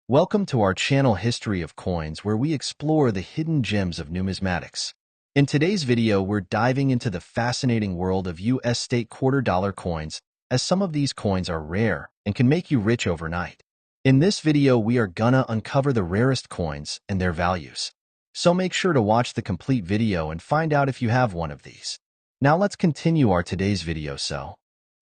Welcome to our channel History of Coins, where we explore the hidden gems of numismatics. In today's video, we're diving into the fascinating world of U.S. state quarter-dollar coins, as some of these coins are rare and can make you rich overnight. In this video, we are gonna uncover the rarest coins and their values. So make sure to watch the complete video and find out if you have one of these. Now let's continue our today's video.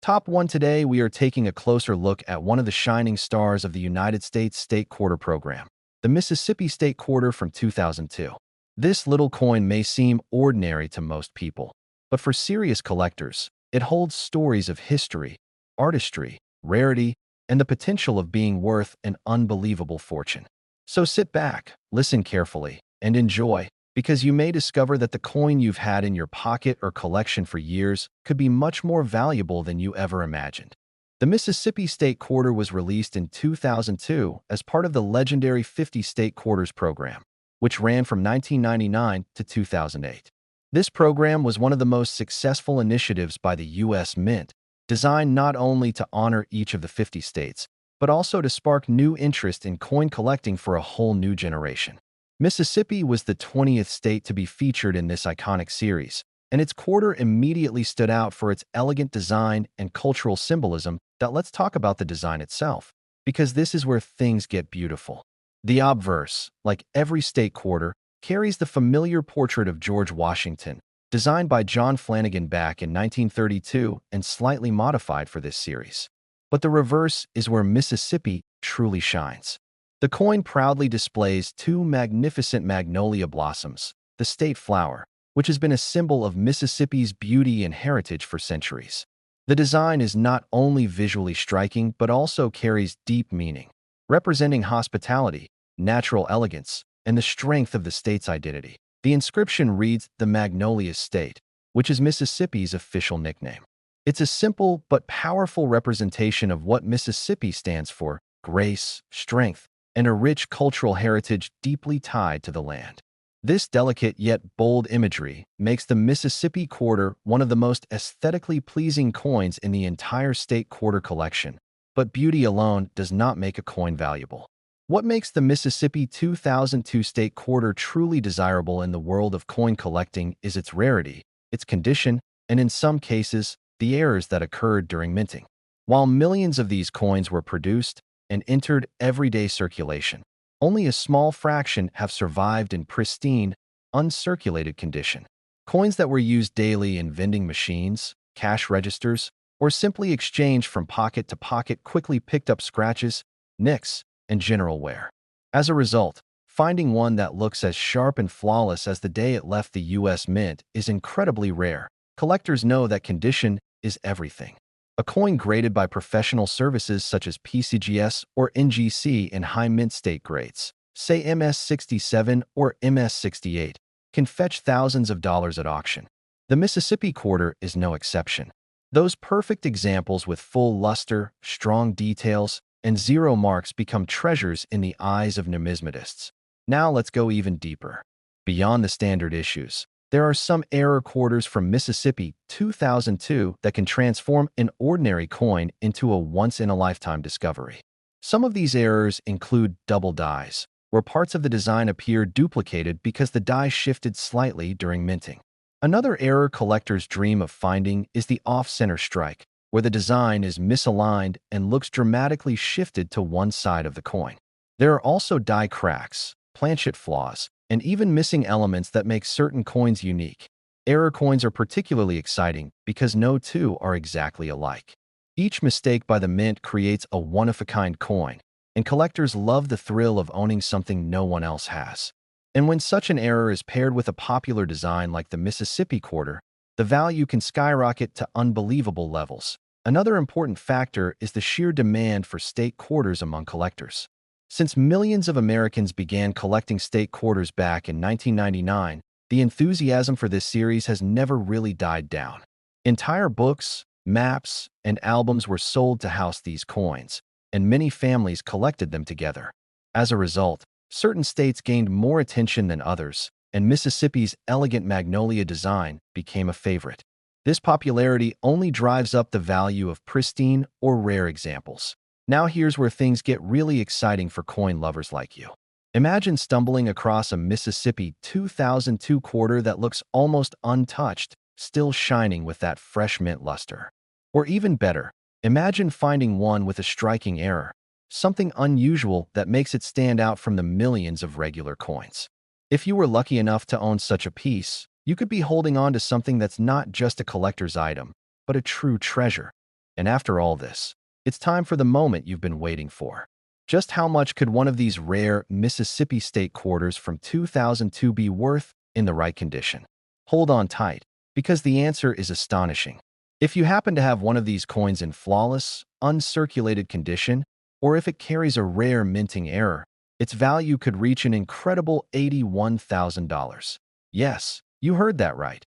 Top 1 today, we are taking a closer look at one of the shining stars of the United States State Quarter program, the Mississippi State Quarter from 2002. This little coin may seem ordinary to most people, but for serious collectors, it holds stories of history, artistry, rarity, and the potential of being worth an unbelievable fortune. So sit back, listen carefully, and enjoy, because you may discover that the coin you've had in your pocket or collection for years could be much more valuable than you ever imagined. The Mississippi State Quarter was released in 2002 as part of the legendary 50 State Quarters program, which ran from 1999 to 2008. This program was one of the most successful initiatives by the U.S. Mint, designed not only to honor each of the 50 states, but also to spark new interest in coin collecting for a whole new generation. Mississippi was the 20th state to be featured in this iconic series, and its quarter immediately stood out for its elegant design and cultural symbolism. Let's talk about the design itself, because this is where things get beautiful. The obverse, like every state quarter, carries the familiar portrait of George Washington, designed by John Flanagan back in 1932 and slightly modified for this series. But the reverse is where Mississippi truly shines. The coin proudly displays two magnificent magnolia blossoms, the state flower, which has been a symbol of Mississippi's beauty and heritage for centuries. The design is not only visually striking but also carries deep meaning, representing hospitality, natural elegance, and the strength of the state's identity. The inscription reads, "The Magnolia State," which is Mississippi's official nickname. It's a simple but powerful representation of what Mississippi stands for: grace, strength, and a rich cultural heritage deeply tied to the land. This delicate yet bold imagery makes the Mississippi Quarter one of the most aesthetically pleasing coins in the entire state quarter collection. But beauty alone does not make a coin valuable. What makes the Mississippi 2002 State Quarter truly desirable in the world of coin collecting is its rarity, its condition, and in some cases, the errors that occurred during minting. While millions of these coins were produced and entered everyday circulation, only a small fraction have survived in pristine, uncirculated condition. Coins that were used daily in vending machines, cash registers, or simply exchanged from pocket to pocket quickly picked up scratches, nicks, and general wear. As a result, finding one that looks as sharp and flawless as the day it left the U.S. Mint is incredibly rare. Collectors know that condition is everything. A coin graded by professional services such as PCGS or NGC in high mint state grades, say MS-67 or MS-68, can fetch thousands of dollars at auction. The Mississippi Quarter is no exception. Those perfect examples with full luster, strong details, and zero marks become treasures in the eyes of numismatists. Now let's go even deeper. Beyond the standard issues, there are some error quarters from Mississippi 2002 that can transform an ordinary coin into a once-in-a-lifetime discovery. Some of these errors include double dies, where parts of the design appear duplicated because the die shifted slightly during minting. Another error collectors dream of finding is the off-center strike, where the design is misaligned and looks dramatically shifted to one side of the coin. There are also die cracks, planchet flaws, and even missing elements that make certain coins unique. Error coins are particularly exciting because no two are exactly alike. Each mistake by the mint creates a one-of-a-kind coin, and collectors love the thrill of owning something no one else has. And when such an error is paired with a popular design like the Mississippi Quarter, the value can skyrocket to unbelievable levels. Another important factor is the sheer demand for state quarters among collectors. Since millions of Americans began collecting state quarters back in 1999, the enthusiasm for this series has never really died down. Entire books, maps, and albums were sold to house these coins, and many families collected them together. As a result, certain states gained more attention than others, and Mississippi's elegant magnolia design became a favorite. This popularity only drives up the value of pristine or rare examples. Now here's where things get really exciting for coin lovers like you. Imagine stumbling across a Mississippi 2002 quarter that looks almost untouched, still shining with that fresh mint luster. Or even better, imagine finding one with a striking error, something unusual that makes it stand out from the millions of regular coins. If you were lucky enough to own such a piece, you could be holding on to something that's not just a collector's item, but a true treasure. And after all this, it's time for the moment you've been waiting for. Just how much could one of these rare Mississippi State quarters from 2002 be worth in the right condition? Hold on tight, because the answer is astonishing. If you happen to have one of these coins in flawless, uncirculated condition, or if it carries a rare minting error, its value could reach an incredible $81,000. Yes, you heard that right.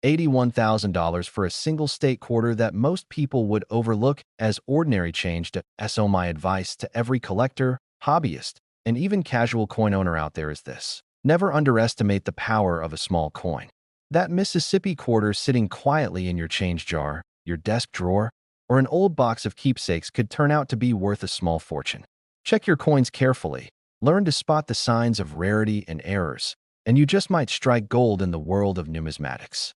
$81,000 for a single state quarter that most people would overlook as ordinary change. So my advice to every collector, hobbyist, and even casual coin owner out there is this: never underestimate the power of a small coin. That Mississippi quarter sitting quietly in your change jar, your desk drawer, or an old box of keepsakes could turn out to be worth a small fortune. Check your coins carefully, learn to spot the signs of rarity and errors, and you just might strike gold in the world of numismatics.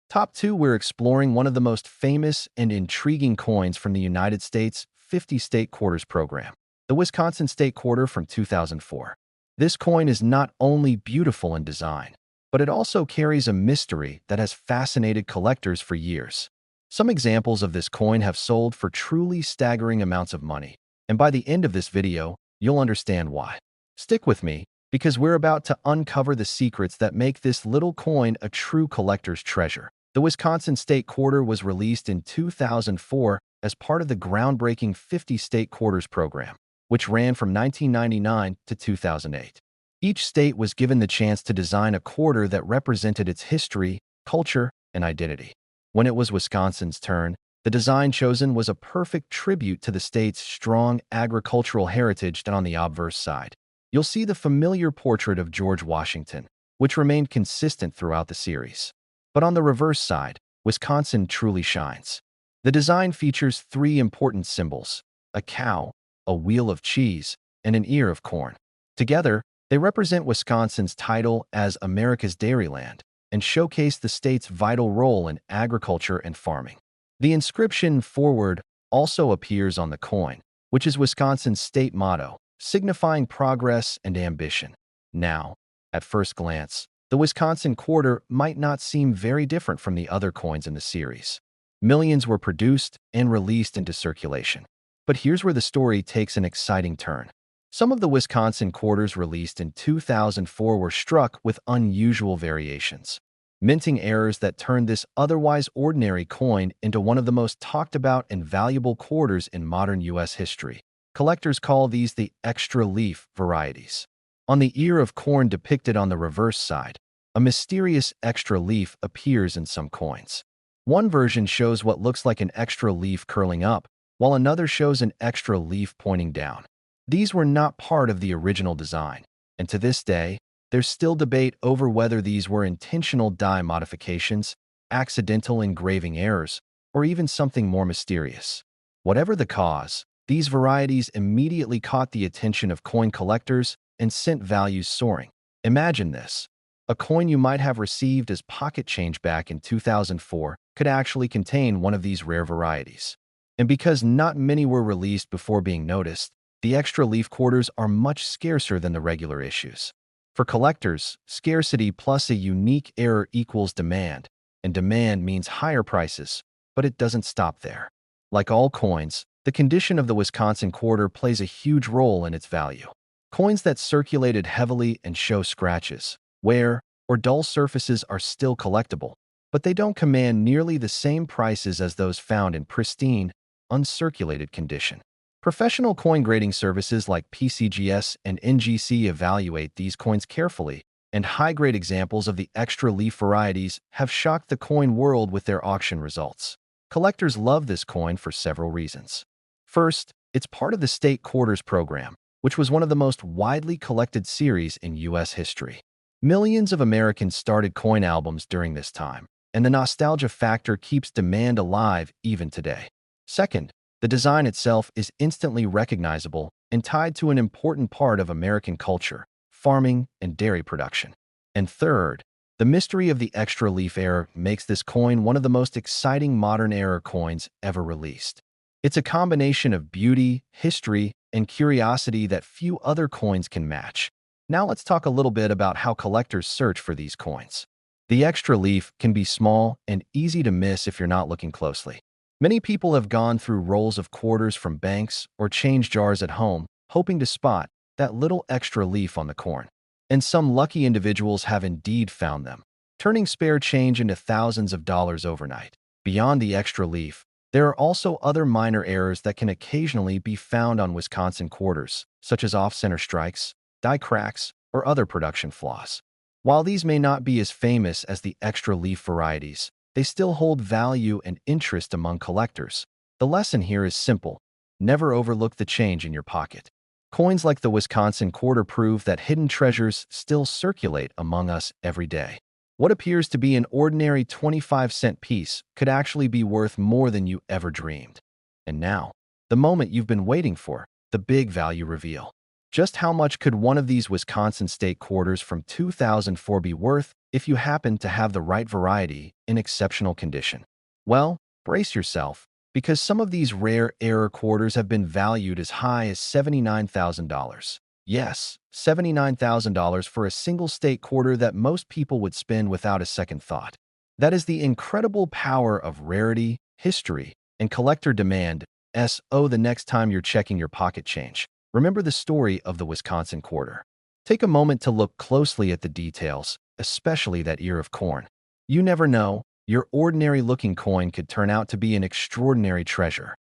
Top 2, we're exploring one of the most famous and intriguing coins from the United States 50 State Quarters program, the Wisconsin State Quarter from 2004. This coin is not only beautiful in design, but it also carries a mystery that has fascinated collectors for years. Some examples of this coin have sold for truly staggering amounts of money, and by the end of this video, you'll understand why. Stick with me, because we're about to uncover the secrets that make this little coin a true collector's treasure. The Wisconsin State Quarter was released in 2004 as part of the groundbreaking 50 State Quarters program, which ran from 1999 to 2008. Each state was given the chance to design a quarter that represented its history, culture, and identity. When it was Wisconsin's turn, the design chosen was a perfect tribute to the state's strong agricultural heritage. And on the obverse side, you'll see the familiar portrait of George Washington, which remained consistent throughout the series. But on the reverse side, Wisconsin truly shines. The design features 3 important symbols: a cow, a wheel of cheese, and an ear of corn. Together, they represent Wisconsin's title as America's Dairyland and showcase the state's vital role in agriculture and farming. The inscription "Forward" also appears on the coin, which is Wisconsin's state motto, signifying progress and ambition. Now, at first glance, the Wisconsin quarter might not seem very different from the other coins in the series. Millions were produced and released into circulation. But here's where the story takes an exciting turn. Some of the Wisconsin quarters released in 2004 were struck with unusual variations, minting errors that turned this otherwise ordinary coin into one of the most talked about and valuable quarters in modern U.S. history. Collectors call these the extra leaf varieties. On the ear of corn depicted on the reverse side, a mysterious extra leaf appears in some coins. One version shows what looks like an extra leaf curling up, while another shows an extra leaf pointing down. These were not part of the original design, and to this day, there's still debate over whether these were intentional die modifications, accidental engraving errors, or even something more mysterious. Whatever the cause, these varieties immediately caught the attention of coin collectors and sent values soaring. Imagine this: a coin you might have received as pocket change back in 2004 could actually contain one of these rare varieties. And because not many were released before being noticed, the extra leaf quarters are much scarcer than the regular issues. For collectors, scarcity plus a unique error equals demand, and demand means higher prices, but it doesn't stop there. Like all coins, the condition of the Wisconsin quarter plays a huge role in its value. Coins that circulated heavily and show scratches, wear, or dull surfaces are still collectible, but they don't command nearly the same prices as those found in pristine, uncirculated condition. Professional coin grading services like PCGS and NGC evaluate these coins carefully, and high-grade examples of the extra leaf varieties have shocked the coin world with their auction results. Collectors love this coin for several reasons. First, it's part of the State Quarters program, which was one of the most widely collected series in U.S. history. Millions of Americans started coin albums during this time, and the nostalgia factor keeps demand alive even today. Second, The design itself is instantly recognizable and tied to an important part of American culture, farming and dairy production. And third, the mystery of the extra leaf error makes this coin one of the most exciting modern era coins ever released. It's a combination of beauty, history, and curiosity that few other coins can match. Now let's talk a little bit about how collectors search for these coins. The extra leaf can be small and easy to miss if you're not looking closely. Many people have gone through rolls of quarters from banks or change jars at home, hoping to spot that little extra leaf on the coin. And some lucky individuals have indeed found them, turning spare change into thousands of dollars overnight. Beyond the extra leaf, there are also other minor errors that can occasionally be found on Wisconsin quarters, such as off-center strikes, die cracks, or other production flaws. While these may not be as famous as the extra leaf varieties, they still hold value and interest among collectors. The lesson here is simple: never overlook the change in your pocket. Coins like the Wisconsin quarter prove that hidden treasures still circulate among us every day. What appears to be an ordinary 25-cent piece could actually be worth more than you ever dreamed. And now, the moment you've been waiting for, the big value reveal. Just how much could one of these Wisconsin state quarters from 2004 be worth if you happen to have the right variety in exceptional condition? Well, brace yourself, because some of these rare error quarters have been valued as high as $79,000. Yes, $79,000 for a single state quarter that most people would spend without a second thought. That is the incredible power of rarity, history, and collector demand. The next time you're checking your pocket change, remember the story of the Wisconsin quarter. Take a moment to look closely at the details, especially that ear of corn. You never know, your ordinary-looking coin could turn out to be an extraordinary treasure.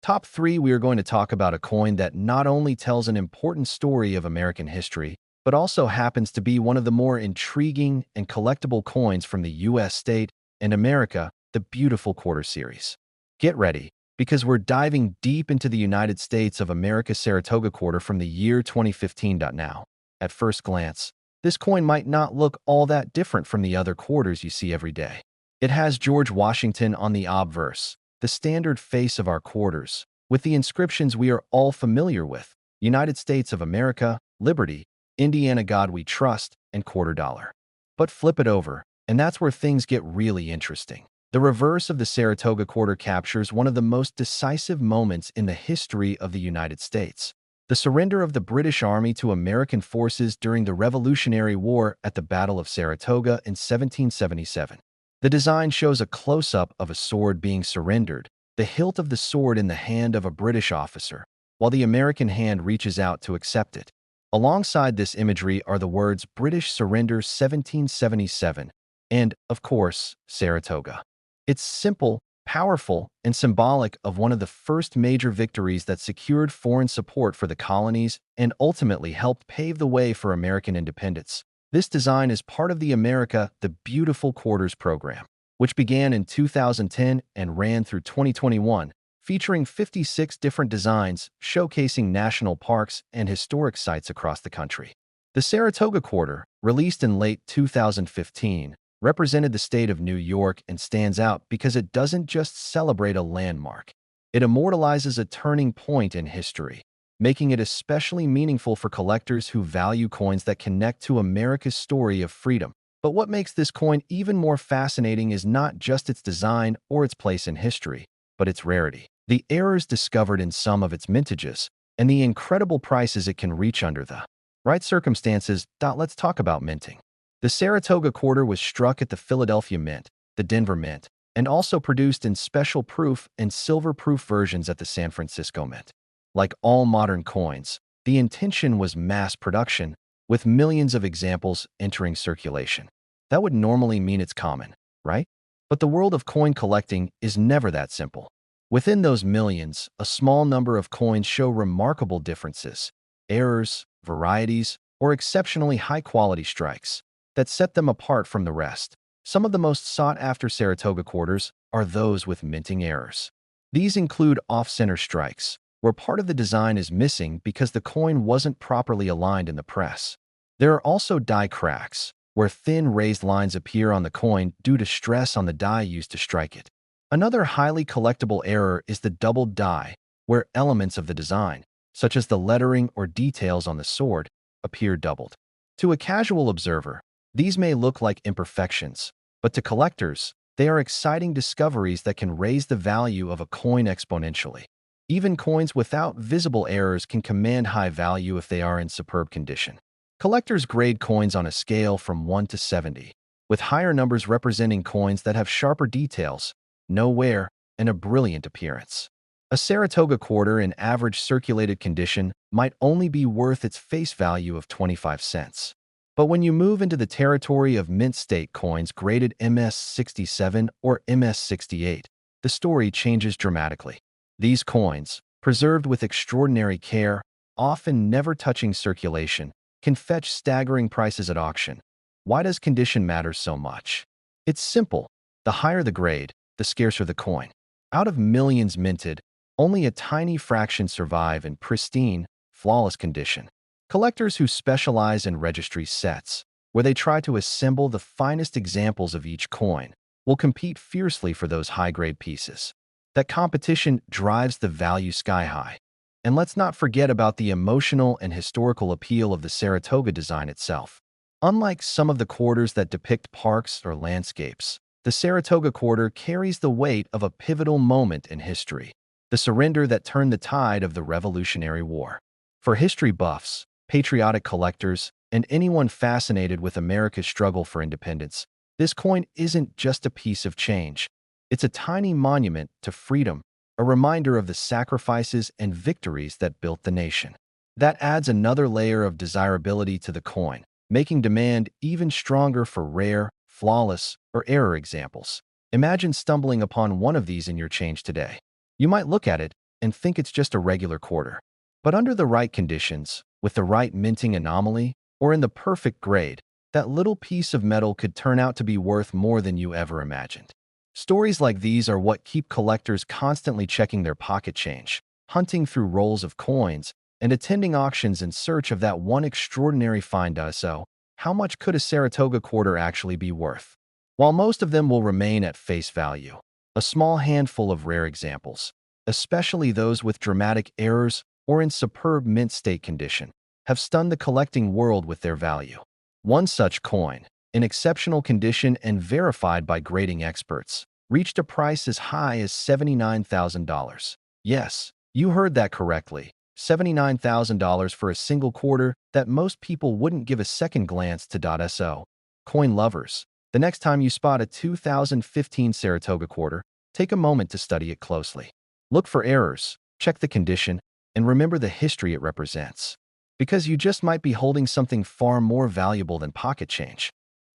Top 3, we are going to talk about a coin that not only tells an important story of American history, but also happens to be one of the more intriguing and collectible coins from the U.S. state and America, the beautiful quarter series. Get ready, because we're diving deep into the United States of America Saratoga quarter from the year 2015. Now, at first glance, this coin might not look all that different from the other quarters you see every day. It has George Washington on the obverse, the standard face of our quarters, with the inscriptions we are all familiar with: United States of America, Liberty, Indiana, God We Trust, and quarter dollar. But flip it over, and that's where things get really interesting. The reverse of the Saratoga quarter captures one of the most decisive moments in the history of the United States: the surrender of the British Army to American forces during the Revolutionary War at the Battle of Saratoga in 1777. The design shows a close-up of a sword being surrendered, the hilt of the sword in the hand of a British officer, while the American hand reaches out to accept it. Alongside this imagery are the words "British Surrender 1777" and, of course, Saratoga. It's simple, powerful, and symbolic of one of the first major victories that secured foreign support for the colonies and ultimately helped pave the way for American independence. This design is part of the America the Beautiful Quarters program, which began in 2010 and ran through 2021, featuring 56 different designs showcasing national parks and historic sites across the country. The Saratoga quarter, released in late 2015, represented the state of New York and stands out because it doesn't just celebrate a landmark. It immortalizes a turning point in history, making it especially meaningful for collectors who value coins that connect to America's story of freedom. But what makes this coin even more fascinating is not just its design or its place in history, but its rarity. The errors discovered in some of its mintages, and the incredible prices it can reach under the right circumstances. Let's talk about minting. The Saratoga quarter was struck at the Philadelphia Mint, the Denver Mint, and also produced in special proof and silver proof versions at the San Francisco Mint. Like all modern coins, the intention was mass production, with millions of examples entering circulation. That would normally mean it's common, right? But the world of coin collecting is never that simple. Within those millions, a small number of coins show remarkable differences, errors, varieties, or exceptionally high-quality strikes that set them apart from the rest. Some of the most sought-after Saratoga quarters are those with minting errors. These include off-center strikes, where part of the design is missing because the coin wasn't properly aligned in the press. There are also die cracks, where thin raised lines appear on the coin due to stress on the die used to strike it. Another highly collectible error is the doubled die, where elements of the design, such as the lettering or details on the sword, appear doubled. To a casual observer, these may look like imperfections, but to collectors, they are exciting discoveries that can raise the value of a coin exponentially. Even coins without visible errors can command high value if they are in superb condition. Collectors grade coins on a scale from 1 to 70, with higher numbers representing coins that have sharper details, no wear, and a brilliant appearance. A Saratoga quarter in average circulated condition might only be worth its face value of 25 cents. But when you move into the territory of mint state coins graded MS-67 or MS-68, the story changes dramatically. These coins, preserved with extraordinary care, often never touching circulation, can fetch staggering prices at auction. Why does condition matter so much? It's simple. The higher the grade, the scarcer the coin. Out of millions minted, only a tiny fraction survive in pristine, flawless condition. Collectors who specialize in registry sets, where they try to assemble the finest examples of each coin, will compete fiercely for those high-grade pieces. That competition drives the value sky high. And let's not forget about the emotional and historical appeal of the Saratoga design itself. Unlike some of the quarters that depict parks or landscapes, the Saratoga quarter carries the weight of a pivotal moment in history, the surrender that turned the tide of the Revolutionary War. For history buffs, patriotic collectors, and anyone fascinated with America's struggle for independence, this coin isn't just a piece of change. It's a tiny monument to freedom, a reminder of the sacrifices and victories that built the nation. That adds another layer of desirability to the coin, making demand even stronger for rare, flawless, or error examples. Imagine stumbling upon one of these in your change today. You might look at it and think it's just a regular quarter. But under the right conditions, with the right minting anomaly, or in the perfect grade, that little piece of metal could turn out to be worth more than you ever imagined. Stories like these are what keep collectors constantly checking their pocket change, hunting through rolls of coins, and attending auctions in search of that one extraordinary find. So, how much could a Saratoga quarter actually be worth? While most of them will remain at face value, a small handful of rare examples, especially those with dramatic errors or in superb mint state condition, have stunned the collecting world with their value. One such coin, in exceptional condition and verified by grading experts, reached a price as high as $79,000. Yes, you heard that correctly. $79,000 for a single quarter that most people wouldn't give a second glance to. So, coin lovers, the next time you spot a 2015 Saratoga quarter, take a moment to study it closely. Look for errors, check the condition, and remember the history it represents. Because you just might be holding something far more valuable than pocket change.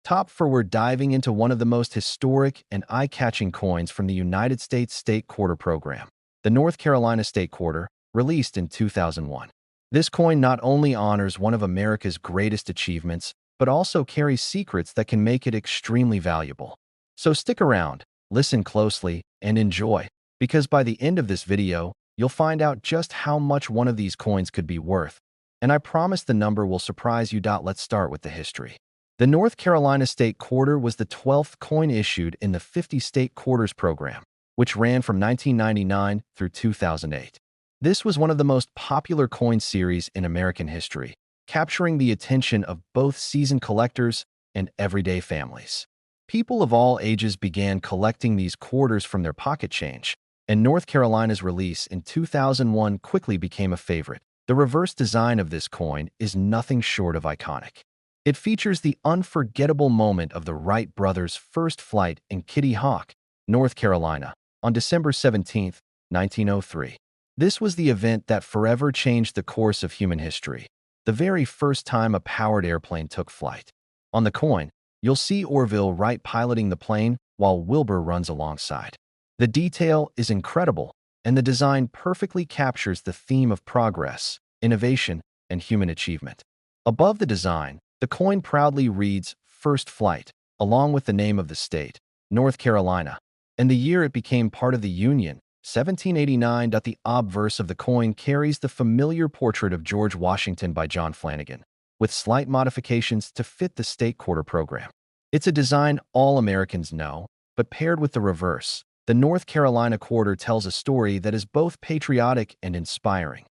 Top 4, we're diving into one of the most historic and eye-catching coins from the United States State Quarter Program, the North Carolina State Quarter, released in 2001. This coin not only honors one of America's greatest achievements, but also carries secrets that can make it extremely valuable. So stick around, listen closely, and enjoy, because by the end of this video, you'll find out just how much one of these coins could be worth. And I promise the number will surprise you. Let's start with the history. The North Carolina State Quarter was the 12th coin issued in the 50 State Quarters program, which ran from 1999 through 2008. This was one of the most popular coin series in American history, capturing the attention of both seasoned collectors and everyday families. People of all ages began collecting these quarters from their pocket change, and North Carolina's release in 2001 quickly became a favorite. The reverse design of this coin is nothing short of iconic. It features the unforgettable moment of the Wright brothers' first flight in Kitty Hawk, North Carolina, on December 17, 1903. This was the event that forever changed the course of human history, the very first time a powered airplane took flight. On the coin, you'll see Orville Wright piloting the plane while Wilbur runs alongside. The detail is incredible, and the design perfectly captures the theme of progress, innovation, and human achievement. Above the design, the coin proudly reads First Flight, along with the name of the state, North Carolina, and the year it became part of the Union, 1789. The obverse of the coin carries the familiar portrait of George Washington by John Flanagan, with slight modifications to fit the state quarter program. It's a design all Americans know, but paired with the reverse, The North Carolina quarter tells a story that is both patriotic and inspiring.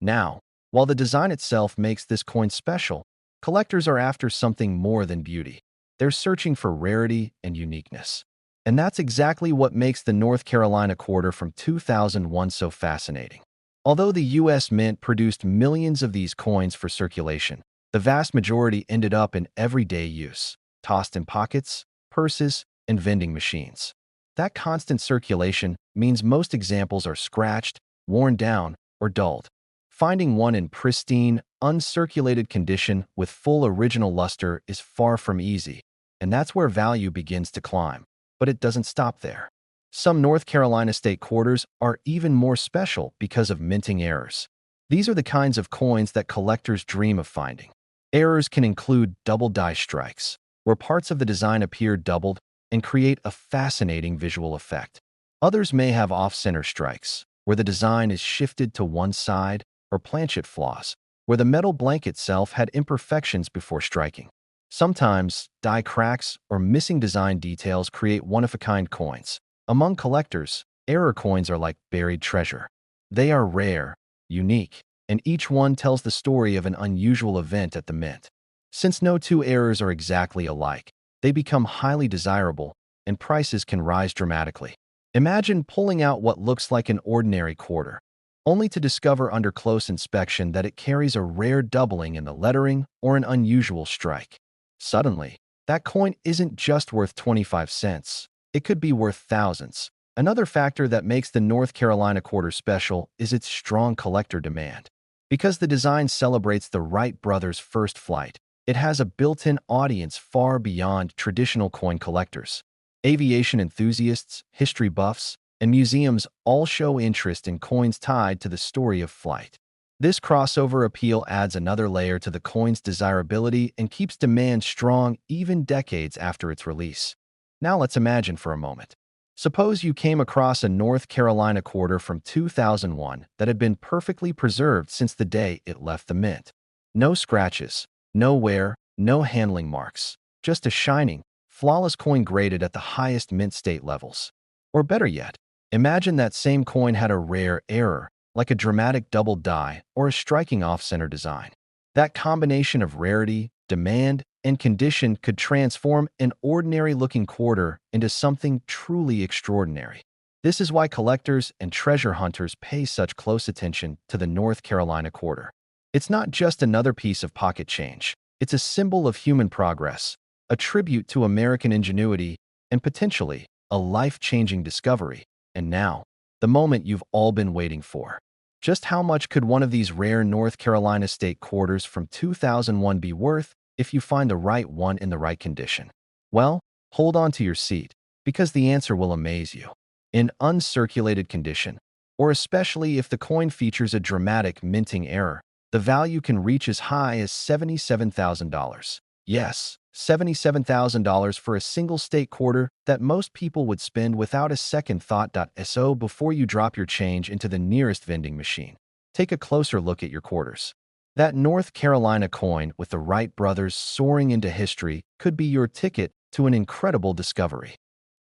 Now, while the design itself makes this coin special, collectors are after something more than beauty. They're searching for rarity and uniqueness. And that's exactly what makes the North Carolina quarter from 2001 so fascinating. Although the U.S. Mint produced millions of these coins for circulation, the vast majority ended up in everyday use, tossed in pockets, purses, and vending machines. That constant circulation means most examples are scratched, worn down, or dulled. Finding one in pristine, uncirculated condition with full original luster is far from easy, and that's where value begins to climb. But it doesn't stop there. Some North Carolina state quarters are even more special because of minting errors. These are the kinds of coins that collectors dream of finding. Errors can include double die strikes, where parts of the design appear doubled and create a fascinating visual effect. Others may have off-center strikes, where the design is shifted to one side, or planchet flaws, where the metal blank itself had imperfections before striking. Sometimes, die cracks or missing design details create one-of-a-kind coins. Among collectors, error coins are like buried treasure. They are rare, unique, and each one tells the story of an unusual event at the mint. Since no two errors are exactly alike, they become highly desirable, and prices can rise dramatically. Imagine pulling out what looks like an ordinary quarter, only to discover under close inspection that it carries a rare doubling in the lettering or an unusual strike. Suddenly, that coin isn't just worth 25 cents. It could be worth thousands. Another factor that makes the North Carolina quarter special is its strong collector demand. Because the design celebrates the Wright brothers' first flight, it has a built-in audience far beyond traditional coin collectors. Aviation enthusiasts, history buffs, and museums all show interest in coins tied to the story of flight. This crossover appeal adds another layer to the coin's desirability and keeps demand strong even decades after its release. Now let's imagine for a moment. Suppose you came across a North Carolina quarter from 2001 that had been perfectly preserved since the day it left the mint. No scratches, no wear, no handling marks, just a shining, flawless coin graded at the highest mint state levels. Or better yet, imagine that same coin had a rare error, like a dramatic double die or a striking off-center design. That combination of rarity, demand, and condition could transform an ordinary-looking quarter into something truly extraordinary. This is why collectors and treasure hunters pay such close attention to the North Carolina quarter. It's not just another piece of pocket change. It's a symbol of human progress, a tribute to American ingenuity, and potentially a life-changing discovery. And now, the moment you've all been waiting for. Just how much could one of these rare North Carolina state quarters from 2001 be worth if you find the right one in the right condition? Well, hold on to your seat, because the answer will amaze you. In uncirculated condition, or especially if the coin features a dramatic minting error, the value can reach as high as $77,000. Yes, $77,000 for a single state quarter that most people would spend without a second thought. So before you drop your change into the nearest vending machine, take a closer look at your quarters. That North Carolina coin with the Wright brothers soaring into history could be your ticket to an incredible discovery.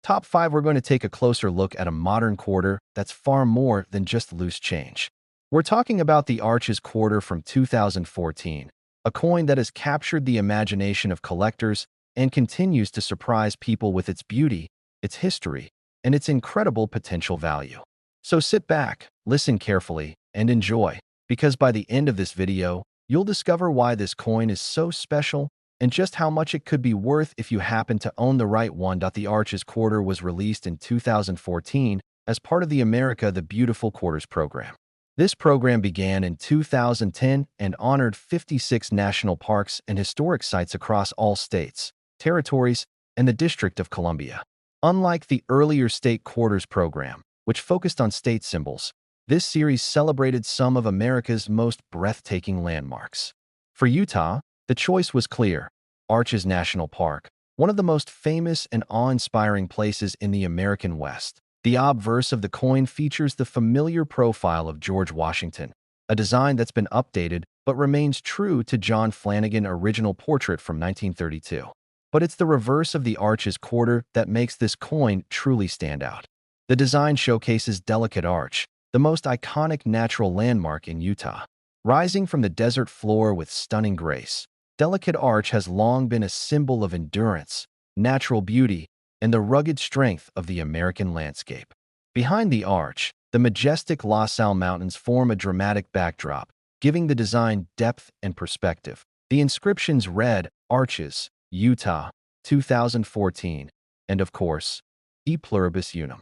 Top 5, we're going to take a closer look at a modern quarter that's far more than just loose change. We're talking about the Arches quarter from 2014, a coin that has captured the imagination of collectors and continues to surprise people with its beauty, its history, and its incredible potential value. So sit back, listen carefully, and enjoy, because by the end of this video, you'll discover why this coin is so special and just how much it could be worth if you happen to own the right one. The Arches quarter was released in 2014 as part of the America the Beautiful Quarters program. This program began in 2010 and honored 56 national parks and historic sites across all states, territories, and the District of Columbia. Unlike the earlier state quarters program, which focused on state symbols, this series celebrated some of America's most breathtaking landmarks. For Utah, the choice was clear: Arches National Park, one of the most famous and awe-inspiring places in the American West. The obverse of the coin features the familiar profile of George Washington, a design that's been updated but remains true to John Flanagan's original portrait from 1932. But it's the reverse of the Arches quarter that makes this coin truly stand out. The design showcases Delicate Arch, the most iconic natural landmark in Utah. Rising from the desert floor with stunning grace, Delicate Arch has long been a symbol of endurance, natural beauty, and the rugged strength of the American landscape. Behind the arch, the majestic La Salle Mountains form a dramatic backdrop, giving the design depth and perspective. The inscriptions read, Arches, Utah, 2014, and of course, E Pluribus Unum.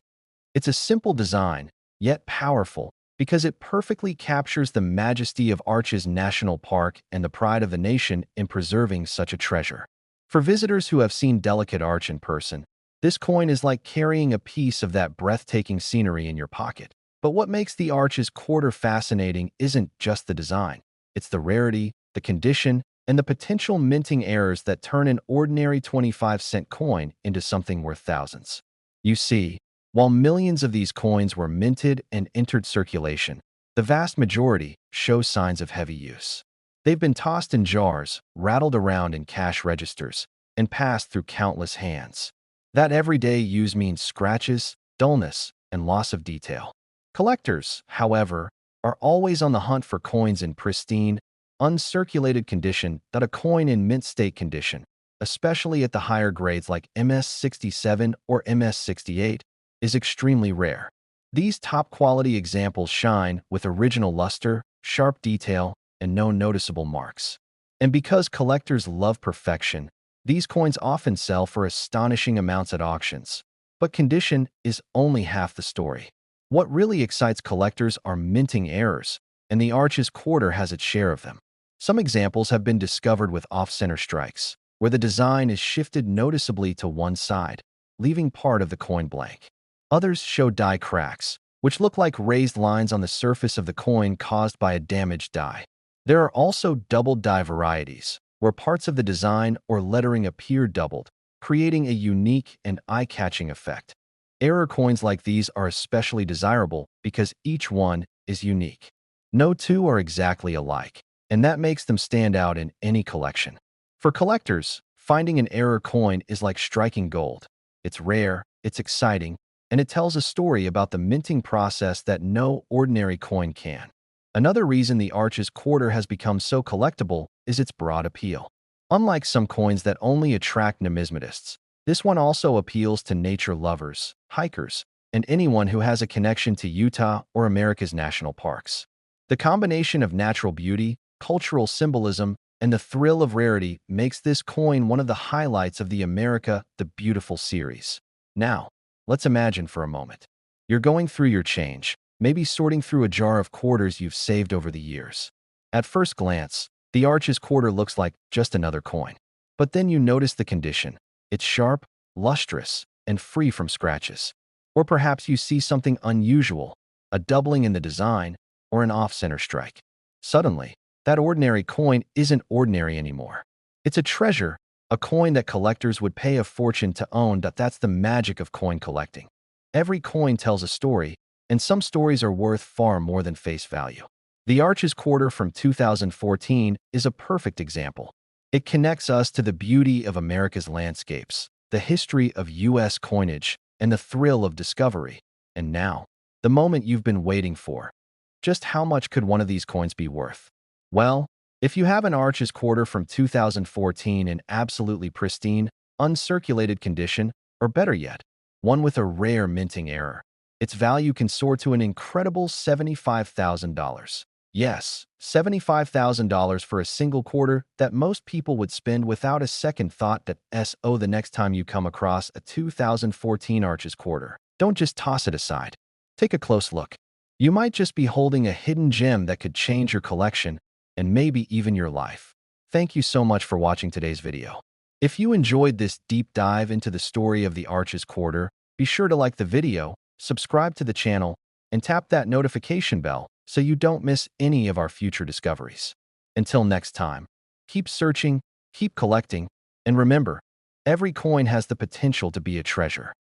It's a simple design, yet powerful, because it perfectly captures the majesty of Arches National Park and the pride of the nation in preserving such a treasure. For visitors who have seen Delicate Arch in person, this coin is like carrying a piece of that breathtaking scenery in your pocket. But what makes the Arches quarter fascinating isn't just the design. It's the rarity, the condition, and the potential minting errors that turn an ordinary 25-cent coin into something worth thousands. You see, while millions of these coins were minted and entered circulation, the vast majority show signs of heavy use. They've been tossed in jars, rattled around in cash registers, and passed through countless hands. That everyday use means scratches, dullness, and loss of detail. Collectors, however, are always on the hunt for coins in pristine, uncirculated condition. That a coin in mint state condition, especially at the higher grades like MS67 or MS68, is extremely rare. These top-quality examples shine with original luster, sharp detail, and no noticeable marks. And because collectors love perfection, these coins often sell for astonishing amounts at auctions. But condition is only half the story. What really excites collectors are minting errors, and the Arches quarter has its share of them. Some examples have been discovered with off-center strikes, where the design is shifted noticeably to one side, leaving part of the coin blank. Others show die cracks, which look like raised lines on the surface of the coin caused by a damaged die. There are also doubled die varieties, where parts of the design or lettering appear doubled, creating a unique and eye-catching effect. Error coins like these are especially desirable because each one is unique. No two are exactly alike, and that makes them stand out in any collection. For collectors, finding an error coin is like striking gold. It's rare, it's exciting, and it tells a story about the minting process that no ordinary coin can. Another reason the Arches quarter has become so collectible is its broad appeal. Unlike some coins that only attract numismatists, this one also appeals to nature lovers, hikers, and anyone who has a connection to Utah or America's national parks. The combination of natural beauty, cultural symbolism, and the thrill of rarity makes this coin one of the highlights of the America the Beautiful series. Now, let's imagine for a moment. You're going through your change, maybe sorting through a jar of quarters you've saved over the years. At first glance, the Arches quarter looks like just another coin. But then you notice the condition. It's sharp, lustrous, and free from scratches. Or perhaps you see something unusual, a doubling in the design, or an off-center strike. Suddenly, that ordinary coin isn't ordinary anymore. It's a treasure, a coin that collectors would pay a fortune to own. That's the magic of coin collecting. Every coin tells a story, and some stories are worth far more than face value. The Arches quarter from 2014 is a perfect example. It connects us to the beauty of America's landscapes, the history of U.S. coinage, and the thrill of discovery. And now, the moment you've been waiting for. Just how much could one of these coins be worth? Well, if you have an Arches quarter from 2014 in absolutely pristine, uncirculated condition, or better yet, one with a rare minting error, its value can soar to an incredible $75,000. Yes, $75,000 for a single quarter that most people would spend without a second thought. The next time you come across a 2014 Arches quarter, don't just toss it aside. Take a close look. You might just be holding a hidden gem that could change your collection and maybe even your life. Thank you so much for watching today's video. If you enjoyed this deep dive into the story of the Arches quarter, be sure to like the video, subscribe to the channel, and tap that notification bell so you don't miss any of our future discoveries. Until next time, keep searching, keep collecting, and remember, every coin has the potential to be a treasure.